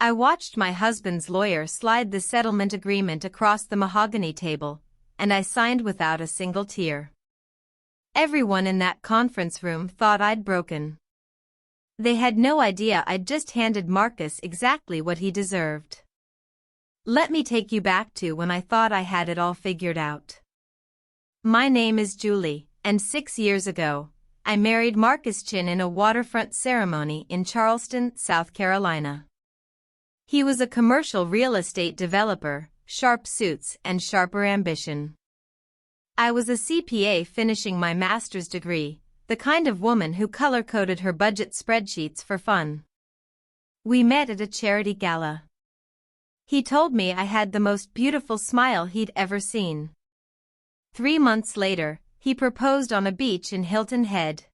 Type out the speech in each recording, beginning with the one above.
I watched my husband's lawyer slide the settlement agreement across the mahogany table, and I signed without a single tear. Everyone in that conference room thought I'd broken. They had no idea I'd just handed Marcus exactly what he deserved. Let me take you back to when I thought I had it all figured out. My name is Julie, and 6 years ago, I married Marcus Chin in a waterfront ceremony in Charleston, South Carolina. He was a commercial real estate developer, sharp suits and sharper ambition. I was a CPA finishing my master's degree, the kind of woman who color-coded her budget spreadsheets for fun. We met at a charity gala. He told me I had the most beautiful smile he'd ever seen. 3 months later, he proposed on a beach in Hilton Head.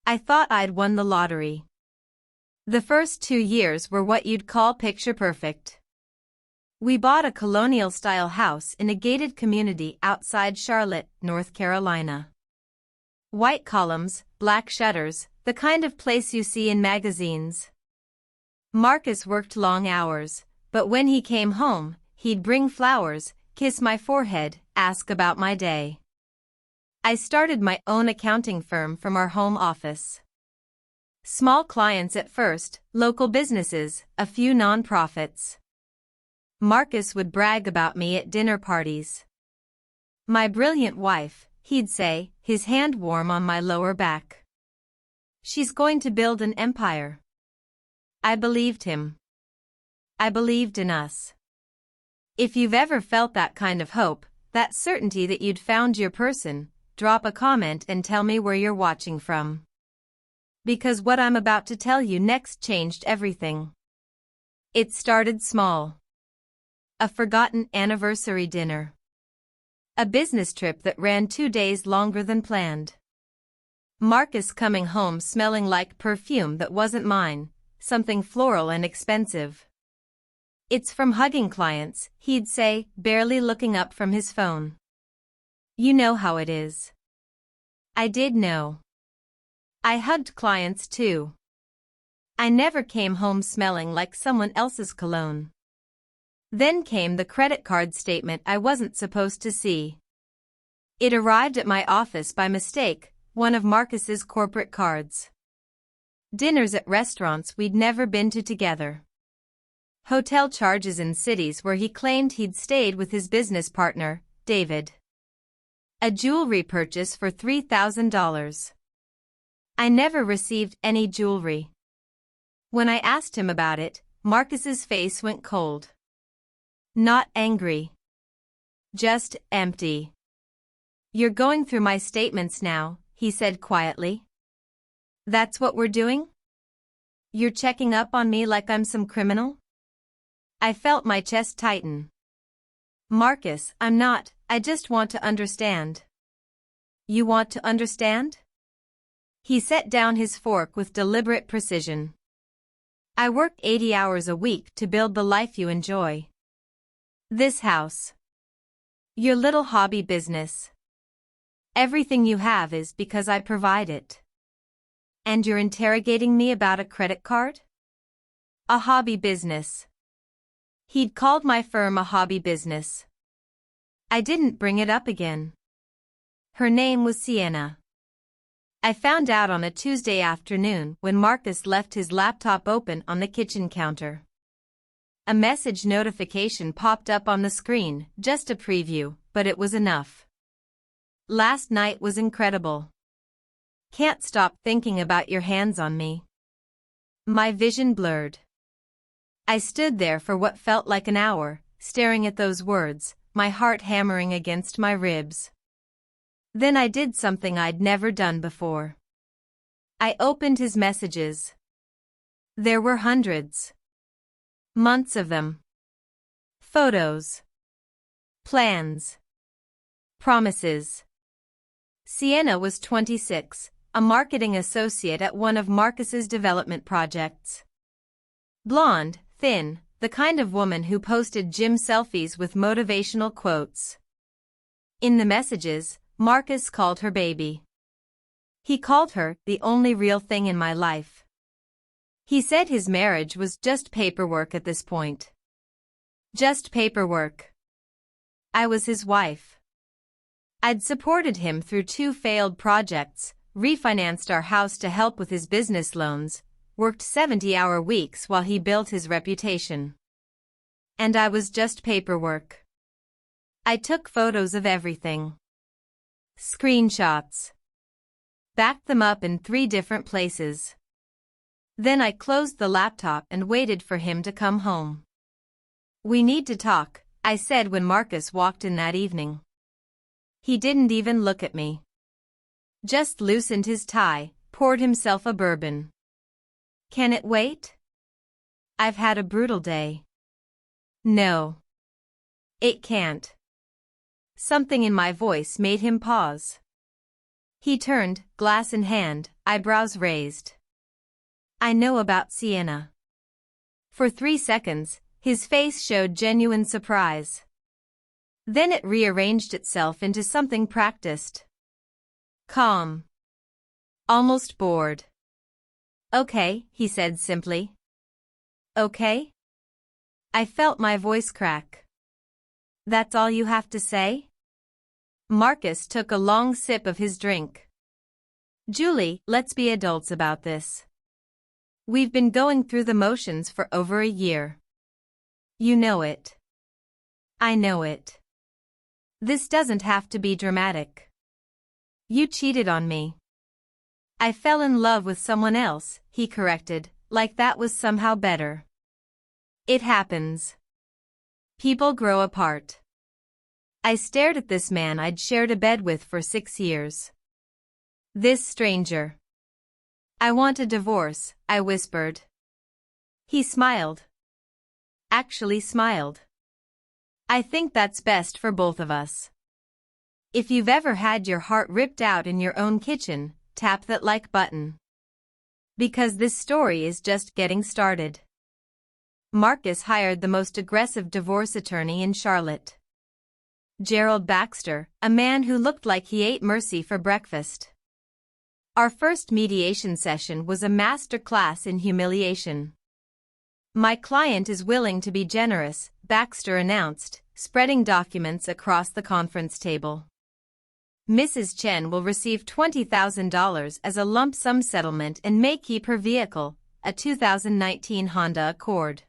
I thought I'd won the lottery. The first 2 years were what you'd call picture perfect. We bought a colonial-style house in a gated community outside Charlotte, North Carolina. White columns, black shutters, the kind of place you see in magazines. Marcus worked long hours, but when he came home, he'd bring flowers, kiss my forehead, ask about my day. I started my own accounting firm from our home office. Small clients at first, local businesses, a few nonprofits. Marcus would brag about me at dinner parties. My brilliant wife, he'd say, his hand warm on my lower back. She's going to build an empire. I believed him. I believed in us. If you've ever felt that kind of hope, that certainty that you'd found your person, drop a comment and tell me where you're watching from. Because what I'm about to tell you next changed everything. It started small. A forgotten anniversary dinner. A business trip that ran 2 days longer than planned. Marcus coming home smelling like perfume that wasn't mine, something floral and expensive. It's from hugging clients, he'd say, barely looking up from his phone. You know how it is. I did know. I hugged clients too. I never came home smelling like someone else's cologne. Then came the credit card statement I wasn't supposed to see. It arrived at my office by mistake, one of Marcus's corporate cards. Dinners at restaurants we'd never been to together. Hotel charges in cities where he claimed he'd stayed with his business partner, David. A jewelry purchase for $3,000. I never received any jewelry. When I asked him about it, Marcus's face went cold. Not angry. Just empty. You're going through my statements now, he said quietly. That's what we're doing? You're checking up on me like I'm some criminal? I felt my chest tighten. Marcus, I'm not, I just want to understand. You want to understand? He set down his fork with deliberate precision. I work 80 hours a week to build the life you enjoy. This house. Your little hobby business. Everything you have is because I provide it. And you're interrogating me about a credit card? A hobby business. He'd called my firm a hobby business. I didn't bring it up again. Her name was Sienna. I found out on a Tuesday afternoon when Marcus left his laptop open on the kitchen counter. A message notification popped up on the screen, just a preview, but it was enough. Last night was incredible. Can't stop thinking about your hands on me. My vision blurred. I stood there for what felt like an hour, staring at those words, my heart hammering against my ribs. Then I did something I'd never done before. I opened his messages. There were hundreds. Months of them. Photos. Plans. Promises. Sienna was 26, a marketing associate at one of Marcus's development projects. Blonde, thin, the kind of woman who posted gym selfies with motivational quotes. In the messages, Marcus called her baby. He called her the only real thing in my life. He said his marriage was just paperwork at this point. Just paperwork. I was his wife. I'd supported him through 2 failed projects, refinanced our house to help with his business loans, worked 70-hour weeks while he built his reputation. And I was just paperwork. I took photos of everything. Screenshots. Backed them up in 3 different places. Then I closed the laptop and waited for him to come home. "We need to talk," I said when Marcus walked in that evening. He didn't even look at me. Just loosened his tie, poured himself a bourbon. "Can it wait? I've had a brutal day." "No. It can't." Something in my voice made him pause. He turned, glass in hand, eyebrows raised. "I know about Sienna." For 3 seconds, his face showed genuine surprise. Then it rearranged itself into something practiced. Calm. Almost bored. "Okay," he said simply. "Okay?" I felt my voice crack. "That's all you have to say?" Marcus took a long sip of his drink. "Julie, let's be adults about this. We've been going through the motions for over a year. You know it. I know it. This doesn't have to be dramatic. You cheated on me." "I fell in love with someone else," he corrected, like that was somehow better. "It happens. People grow apart." I stared at this man I'd shared a bed with for 6 years. This stranger. "I want a divorce," I whispered. He smiled. Actually smiled. "I think that's best for both of us. If you've ever had your heart ripped out in your own kitchen, tap that like button. Because this story is just getting started." Marcus hired the most aggressive divorce attorney in Charlotte. Gerald Baxter, a man who looked like he ate Mercy for breakfast. Our first mediation session was a master class in humiliation. "My client is willing to be generous," Baxter announced, spreading documents across the conference table. "Mrs. Chen will receive $20,000 as a lump sum settlement and may keep her vehicle, a 2019 Honda Accord.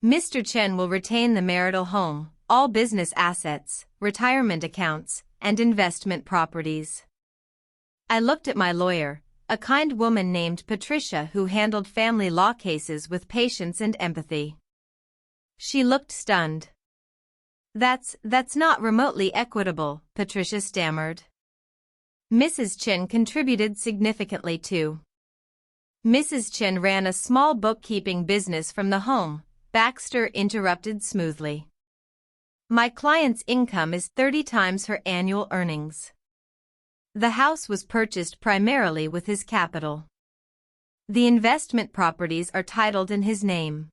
Mr. Chen will retain the marital home, all business assets, retirement accounts, and investment properties." I looked at my lawyer, a kind woman named Patricia who handled family law cases with patience and empathy. She looked stunned. That's not remotely equitable," Patricia stammered. Mrs. Chen contributed significantly too. Mrs. Chen ran a small bookkeeping business from the home, Baxter interrupted smoothly. "My client's income is 30 times her annual earnings. The house was purchased primarily with his capital. The investment properties are titled in his name.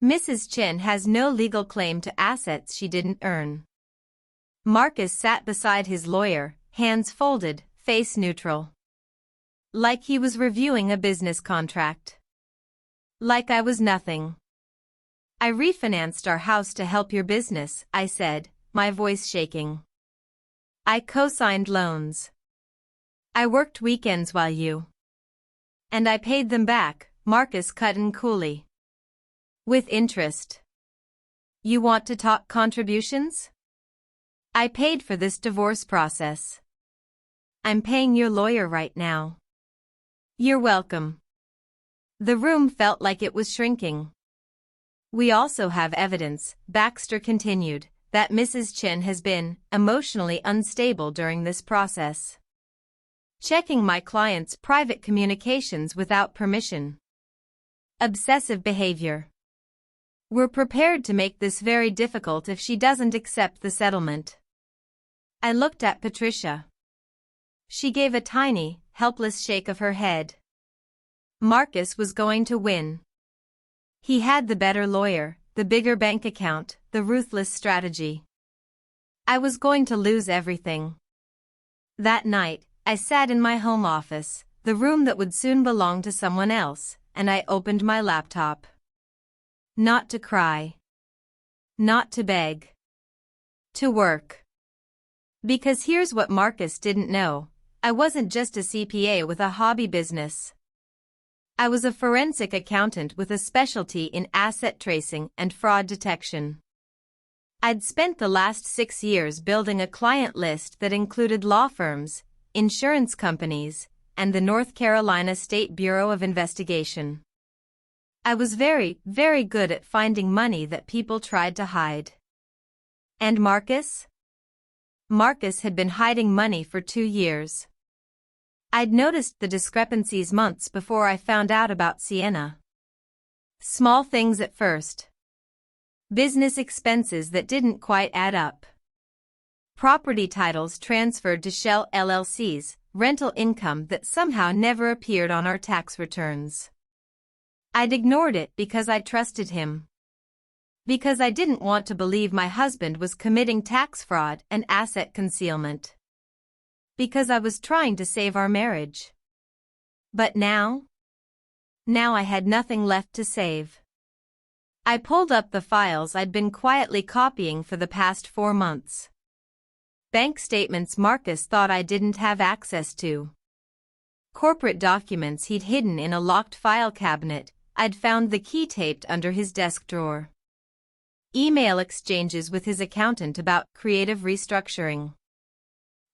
Mrs. Chen has no legal claim to assets she didn't earn." Marcus sat beside his lawyer, hands folded, face neutral. Like he was reviewing a business contract. Like I was nothing. "I refinanced our house to help your business," I said, my voice shaking. "I co-signed loans. I worked weekends while you." "And I paid them back," Marcus cut in coolly. "With interest." "You want to talk contributions?" "I paid for this divorce process. I'm paying your lawyer right now." "You're welcome." The room felt like it was shrinking. "We also have evidence," Baxter continued, "that Mrs. Chen has been emotionally unstable during this process. Checking my client's private communications without permission. Obsessive behavior. We're prepared to make this very difficult if she doesn't accept the settlement." I looked at Patricia. She gave a tiny, helpless shake of her head. Marcus was going to win. He had the better lawyer, the bigger bank account, the ruthless strategy. I was going to lose everything. That night, I sat in my home office, the room that would soon belong to someone else, and I opened my laptop. Not to cry. Not to beg. To work. Because here's what Marcus didn't know. I wasn't just a CPA with a hobby business. I was a forensic accountant with a specialty in asset tracing and fraud detection. I'd spent the last 6 years building a client list that included law firms, insurance companies, and the North Carolina State Bureau of Investigation. I was very, very good at finding money that people tried to hide. And Marcus? Marcus had been hiding money for 2 years. I'd noticed the discrepancies months before I found out about Sienna. Small things at first. Business expenses that didn't quite add up. Property titles transferred to shell LLCs, rental income that somehow never appeared on our tax returns. I'd ignored it because I trusted him. Because I didn't want to believe my husband was committing tax fraud and asset concealment. Because I was trying to save our marriage. But now? Now I had nothing left to save. I pulled up the files I'd been quietly copying for the past 4 months. Bank statements Marcus thought I didn't have access to. Corporate documents he'd hidden in a locked file cabinet. I'd found the key taped under his desk drawer. Email exchanges with his accountant about creative restructuring.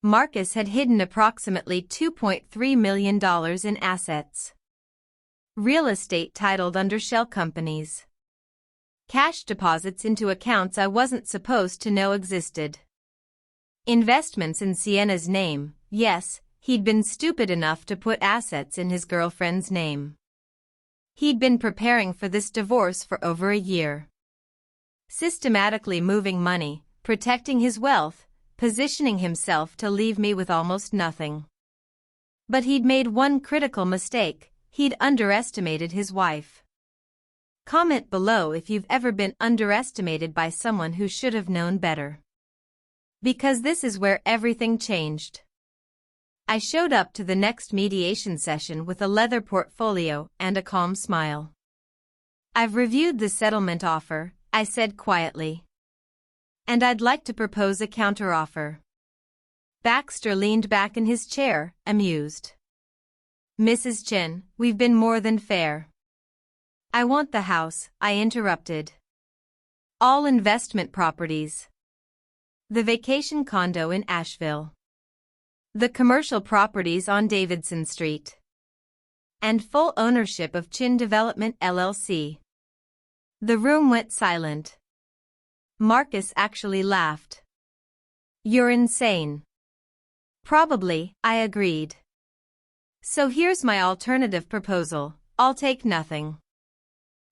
Marcus had hidden approximately $2.3 million in assets. Real estate titled under shell companies. Cash deposits into accounts I wasn't supposed to know existed. Investments in Sienna's name. Yes, he'd been stupid enough to put assets in his girlfriend's name. He'd been preparing for this divorce for over a year. Systematically moving money, protecting his wealth, positioning himself to leave me with almost nothing. But he'd made one critical mistake. He'd underestimated his wife. Comment below if you've ever been underestimated by someone who should have known better. Because this is where everything changed. I showed up to the next mediation session with a leather portfolio and a calm smile. "I've reviewed the settlement offer," I said quietly. "And I'd like to propose a counteroffer." Baxter leaned back in his chair, amused. "Mrs. Chen, we've been more than fair." "I want the house," I interrupted. "All investment properties. The vacation condo in Asheville. The commercial properties on Davidson Street. And full ownership of Chin Development LLC." The room went silent. Marcus actually laughed. "You're insane." "Probably," I agreed. "So here's my alternative proposal. I'll take nothing.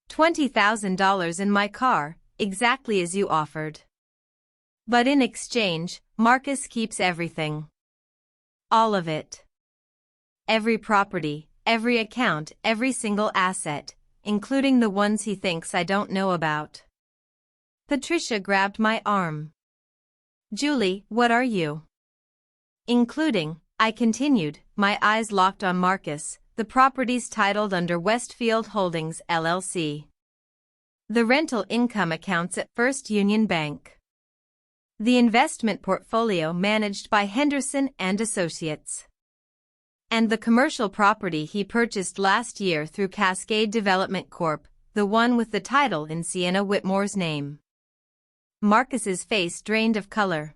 $20,000 in my car, exactly as you offered. But in exchange, Marcus keeps everything. All of it. Every property, every account, every single asset, including the ones he thinks I don't know about." Patricia grabbed my arm. "Julie, what are you?" "Including," I continued, my eyes locked on Marcus, "the properties titled under Westfield Holdings LLC. The rental income accounts at First Union Bank. The investment portfolio managed by Henderson and Associates. And the commercial property he purchased last year through Cascade Development Corp., the one with the title in Sienna Whitmore's name." Marcus's face drained of color.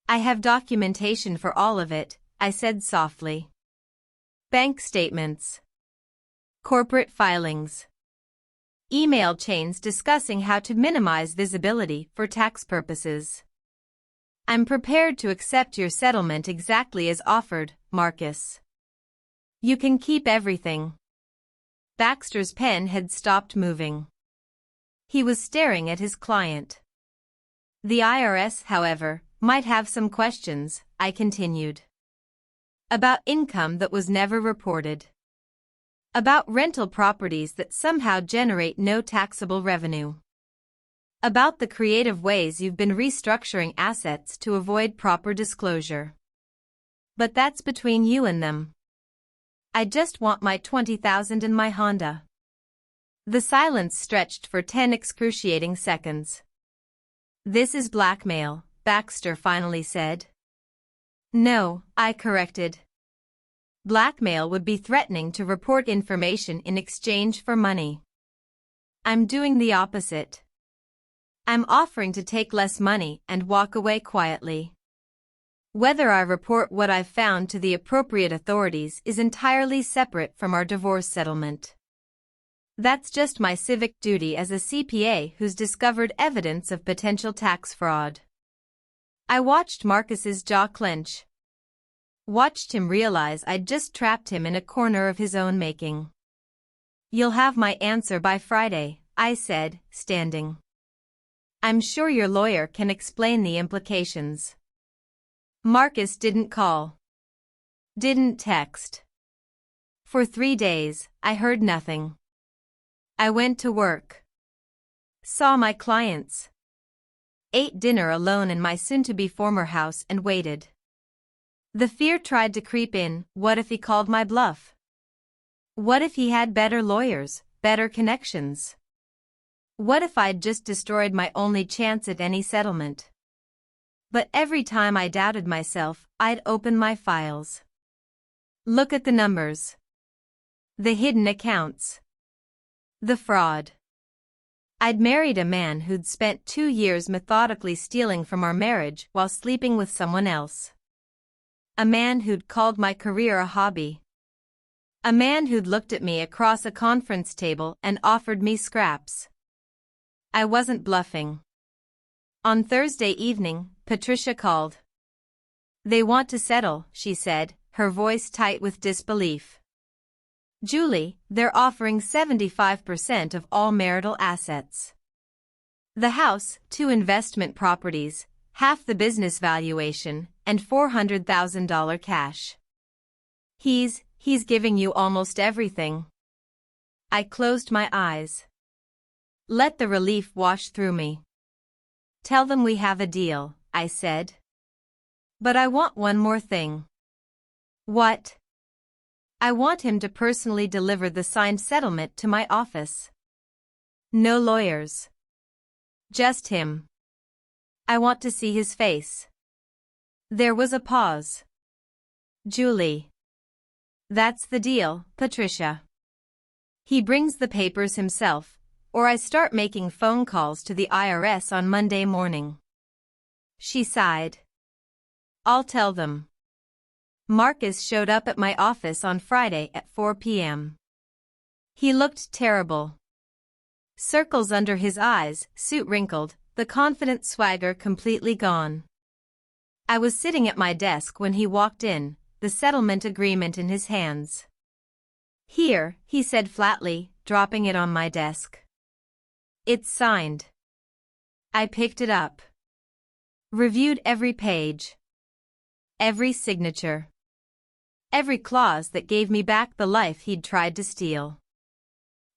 "I have documentation for all of it," I said softly. "Bank statements. Corporate filings. Email chains discussing how to minimize visibility for tax purposes. I'm prepared to accept your settlement exactly as offered, Marcus. You can keep everything." Baxter's pen had stopped moving. He was staring at his client. "The IRS, however, might have some questions," I continued. "About income that was never reported. About rental properties that somehow generate no taxable revenue. About the creative ways you've been restructuring assets to avoid proper disclosure. But that's between you and them." I just want my 20,000 and my Honda. The silence stretched for 10 excruciating seconds. This is blackmail, Baxter finally said. No, I corrected. Blackmail would be threatening to report information in exchange for money. I'm doing the opposite. I'm offering to take less money and walk away quietly. Whether I report what I've found to the appropriate authorities is entirely separate from our divorce settlement. That's just my civic duty as a CPA who's discovered evidence of potential tax fraud. I watched Marcus's jaw clench. Watched him realize I'd just trapped him in a corner of his own making. You'll have my answer by Friday, I said, standing. I'm sure your lawyer can explain the implications. Marcus didn't call. Didn't text. For 3 days, I heard nothing. I went to work. Saw my clients. Ate dinner alone in my soon-to-be former house and waited. The fear tried to creep in. What if he called my bluff? What if he had better lawyers, better connections? What if I'd just destroyed my only chance at any settlement? But every time I doubted myself, I'd open my files. Look at the numbers. The hidden accounts. The fraud. I'd married a man who'd spent 2 years methodically stealing from our marriage while sleeping with someone else. A man who'd called my career a hobby. A man who'd looked at me across a conference table and offered me scraps. I wasn't bluffing. On Thursday evening, Patricia called. They want to settle, she said, her voice tight with disbelief. Julie, they're offering 75% of all marital assets. The house, 2 investment properties, half the business valuation, and $400,000 cash. He's giving you almost everything. I closed my eyes. Let the relief wash through me. Tell them we have a deal, I said. But I want one more thing. What? I want him to personally deliver the signed settlement to my office. No lawyers. Just him. I want to see his face. There was a pause. Julie. That's the deal, Patricia. He brings the papers himself, or I start making phone calls to the IRS on Monday morning. She sighed. I'll tell them. Marcus showed up at my office on Friday at 4 p.m. He looked terrible. Circles under his eyes, suit wrinkled, the confident swagger completely gone. I was sitting at my desk when he walked in, the settlement agreement in his hands. Here, he said flatly, dropping it on my desk. It's signed. I picked it up. Reviewed every page. Every signature. Every clause that gave me back the life he'd tried to steal.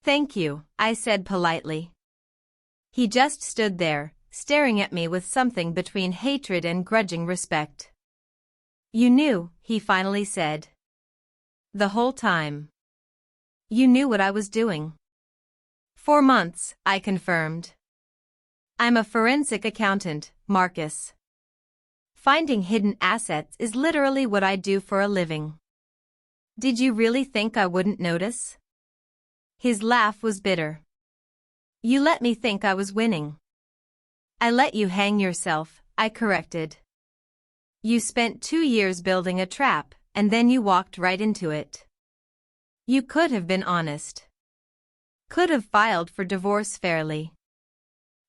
Thank you, I said politely. He just stood there, staring at me with something between hatred and grudging respect. You knew, he finally said. The whole time. You knew what I was doing. 4 months, I confirmed. I'm a forensic accountant, Marcus. Finding hidden assets is literally what I do for a living. Did you really think I wouldn't notice? His laugh was bitter. You let me think I was winning. I let you hang yourself, I corrected. You spent 2 years building a trap, and then you walked right into it. You could have been honest. Could have filed for divorce fairly.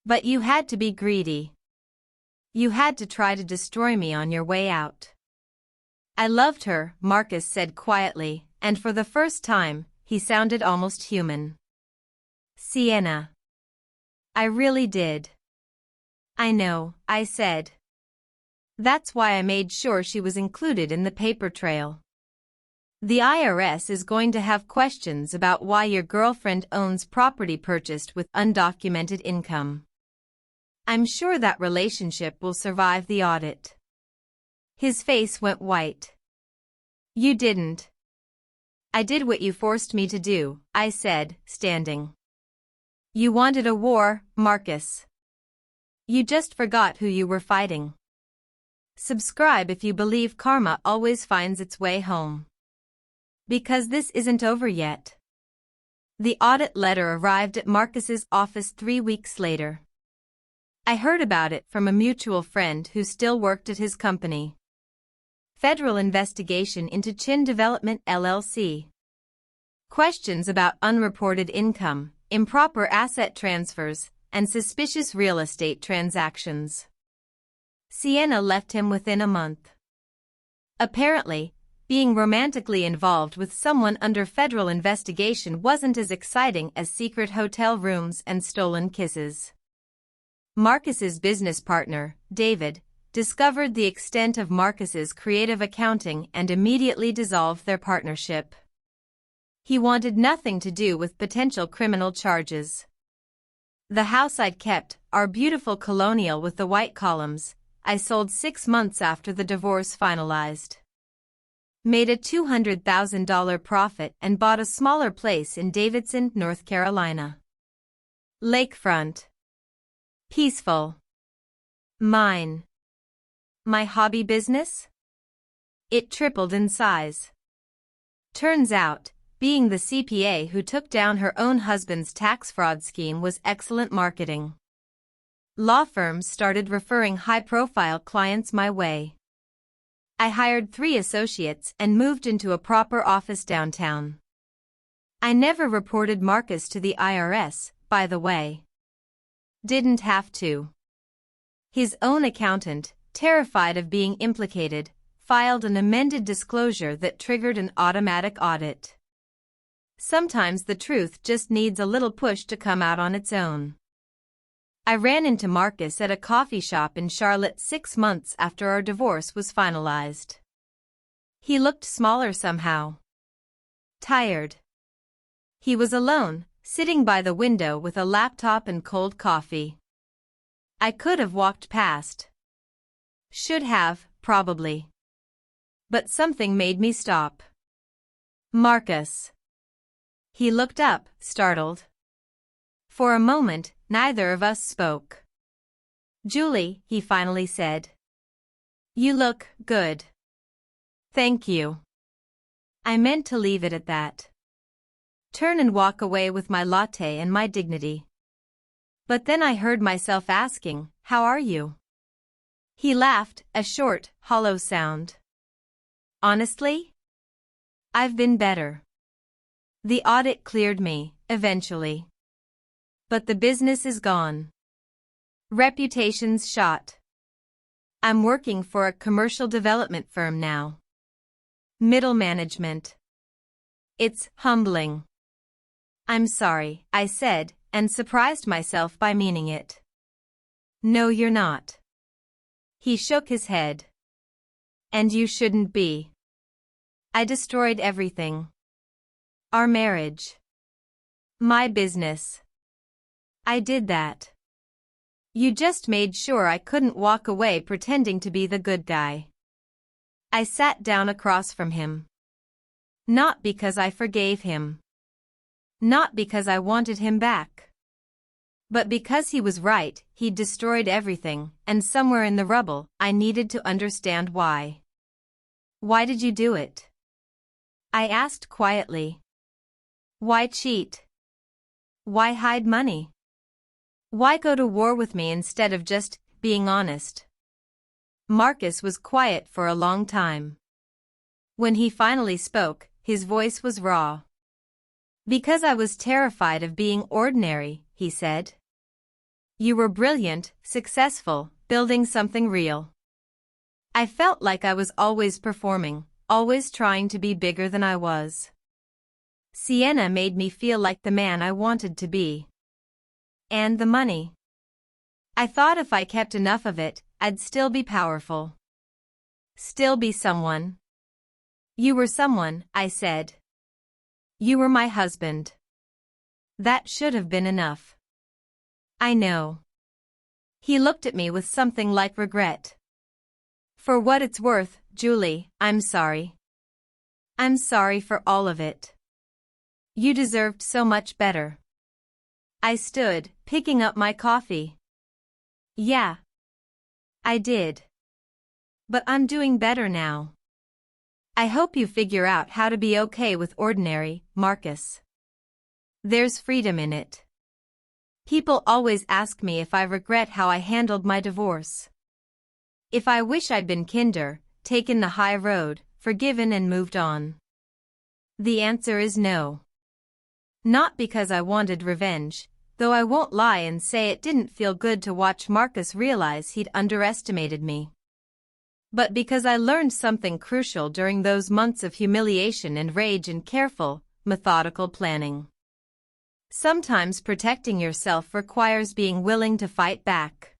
But you had to be greedy. You had to try to destroy me on your way out. I loved her, Marcus said quietly, and for the first time, he sounded almost human. Sienna. I really did. I know, I said. That's why I made sure she was included in the paper trail. The IRS is going to have questions about why your girlfriend owns property purchased with undocumented income. I'm sure that relationship will survive the audit. His face went white. You didn't. I did what you forced me to do, I said, standing. You wanted a war, Marcus. You just forgot who you were fighting. Subscribe if you believe karma always finds its way home. Because this isn't over yet. The audit letter arrived at Marcus's office 3 weeks later. I heard about it from a mutual friend who still worked at his company. Federal investigation into Chin Development LLC. Questions about unreported income, improper asset transfers, and suspicious real estate transactions. Sienna left him within a month. Apparently, being romantically involved with someone under federal investigation wasn't as exciting as secret hotel rooms and stolen kisses. Marcus's business partner, David, discovered the extent of Marcus's creative accounting and immediately dissolved their partnership. He wanted nothing to do with potential criminal charges. The house I'd kept, our beautiful colonial with the white columns, I sold 6 months after the divorce finalized. Made a $200,000 profit and bought a smaller place in Davidson, North Carolina. Lakefront. Peaceful. Mine. My hobby business? It tripled in size. Turns out, being the CPA who took down her own husband's tax fraud scheme was excellent marketing. Law firms started referring high-profile clients my way. I hired 3 associates and moved into a proper office downtown. I never reported Marcus to the IRS, by the way. Didn't have to. His own accountant, terrified of being implicated, filed an amended disclosure that triggered an automatic audit. Sometimes the truth just needs a little push to come out on its own. I ran into Marcus at a coffee shop in Charlotte 6 months after our divorce was finalized. He looked smaller somehow. Tired. He was alone, sitting by the window with a laptop and cold coffee. I could have walked past. Should have, probably. But something made me stop. Marcus. He looked up, startled. For a moment, neither of us spoke. Julie, he finally said. You look good. Thank you. I meant to leave it at that. Turn and walk away with my latte and my dignity. But then I heard myself asking, how are you? He laughed, a short, hollow sound. Honestly? I've been better. The audit cleared me, eventually. But the business is gone. Reputation's shot. I'm working for a commercial development firm now. Middle management. It's humbling. I'm sorry, I said, and surprised myself by meaning it. No, you're not. He shook his head. And you shouldn't be. I destroyed everything. Our marriage. My business. I did that. You just made sure I couldn't walk away pretending to be the good guy. I sat down across from him. Not because I forgave him. Not because I wanted him back. But because he was right, he'd destroyed everything, and somewhere in the rubble, I needed to understand why. Why did you do it? I asked quietly. Why cheat? Why hide money? Why go to war with me instead of just being honest? Marcus was quiet for a long time. When he finally spoke, his voice was raw. Because I was terrified of being ordinary, he said. You were brilliant, successful, building something real. I felt like I was always performing, always trying to be bigger than I was. Sienna made me feel like the man I wanted to be. And the money. I thought if I kept enough of it, I'd still be powerful. Still be someone. You were someone, I said. You were my husband. That should have been enough. I know. He looked at me with something like regret. For what it's worth, Julie, I'm sorry. I'm sorry for all of it. You deserved so much better. I stood, picking up my coffee. Yeah. I did. But I'm doing better now. I hope you figure out how to be okay with ordinary, Marcus. There's freedom in it. People always ask me if I regret how I handled my divorce. If I wish I'd been kinder, taken the high road, forgiven and moved on. The answer is no. Not because I wanted revenge, though I won't lie and say it didn't feel good to watch Marcus realize he'd underestimated me. But because I learned something crucial during those months of humiliation and rage and careful, methodical planning. Sometimes protecting yourself requires being willing to fight back.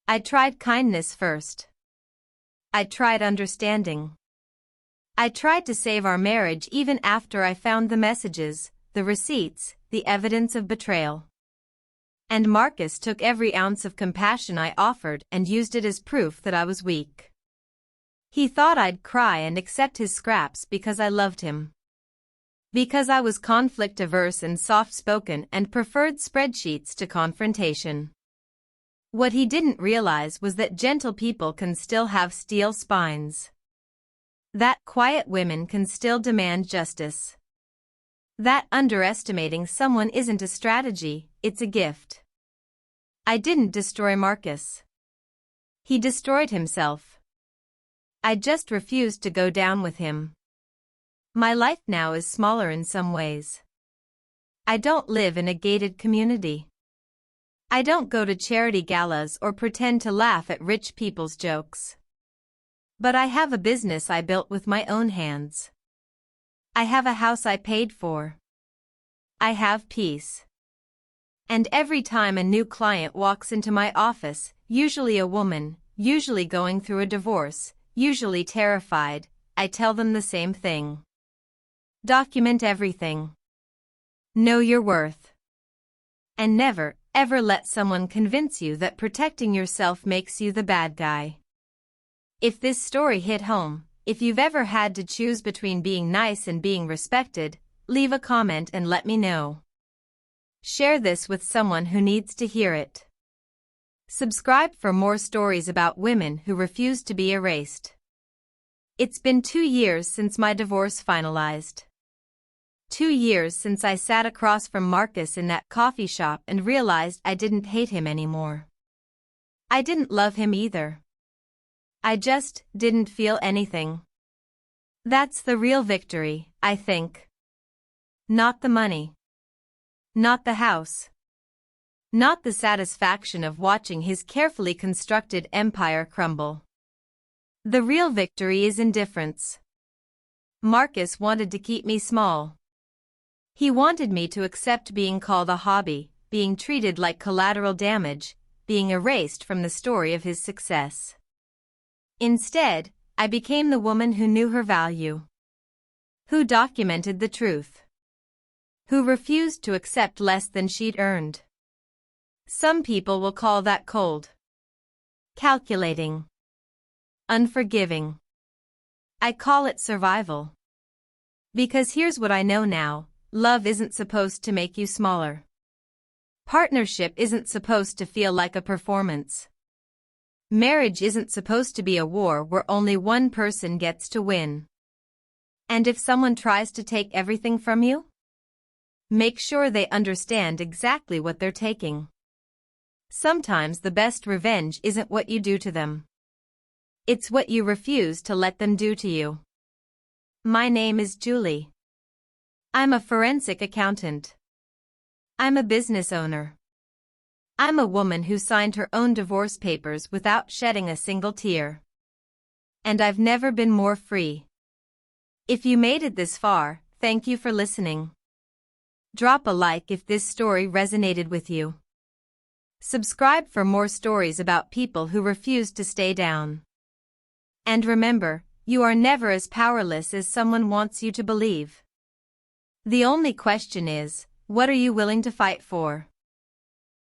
I tried kindness first. I tried understanding. I tried to save our marriage even after I found the messages, the receipts, the evidence of betrayal. And Marcus took every ounce of compassion I offered and used it as proof that I was weak. He thought I'd cry and accept his scraps because I loved him. Because I was conflict-averse and soft-spoken and preferred spreadsheets to confrontation. What he didn't realize was that gentle people can still have steel spines. That quiet women can still demand justice. That underestimating someone isn't a strategy, it's a gift. I didn't destroy Marcus. He destroyed himself. I just refused to go down with him. My life now is smaller in some ways. I don't live in a gated community. I don't go to charity galas or pretend to laugh at rich people's jokes. But I have a business I built with my own hands. I have a house I paid for. I have peace. And every time a new client walks into my office, usually a woman, usually going through a divorce, usually terrified, I tell them the same thing. Document everything. Know your worth. And never, ever let someone convince you that protecting yourself makes you the bad guy. If this story hit home, if you've ever had to choose between being nice and being respected, leave a comment and let me know. Share this with someone who needs to hear it. Subscribe for more stories about women who refuse to be erased. It's been 2 years since my divorce finalized. 2 years since I sat across from Marcus in that coffee shop and realized I didn't hate him anymore. I didn't love him either. I just didn't feel anything. That's the real victory, I think. Not the money. Not the house. Not the satisfaction of watching his carefully constructed empire crumble. The real victory is indifference. Marcus wanted to keep me small. He wanted me to accept being called a hobby, being treated like collateral damage, being erased from the story of his success. Instead, I became the woman who knew her value. Who documented the truth. Who refused to accept less than she'd earned. Some people will call that cold. Calculating. Unforgiving. I call it survival. Because here's what I know now. Love isn't supposed to make you smaller. Partnership isn't supposed to feel like a performance. Marriage isn't supposed to be a war where only one person gets to win. And if someone tries to take everything from you, make sure they understand exactly what they're taking. Sometimes the best revenge isn't what you do to them. It's what you refuse to let them do to you. My name is Julie. I'm a forensic accountant. I'm a business owner. I'm a woman who signed her own divorce papers without shedding a single tear. And I've never been more free. If you made it this far, thank you for listening. Drop a like if this story resonated with you. Subscribe for more stories about people who refuse to stay down. And remember, you are never as powerless as someone wants you to believe. The only question is, what are you willing to fight for?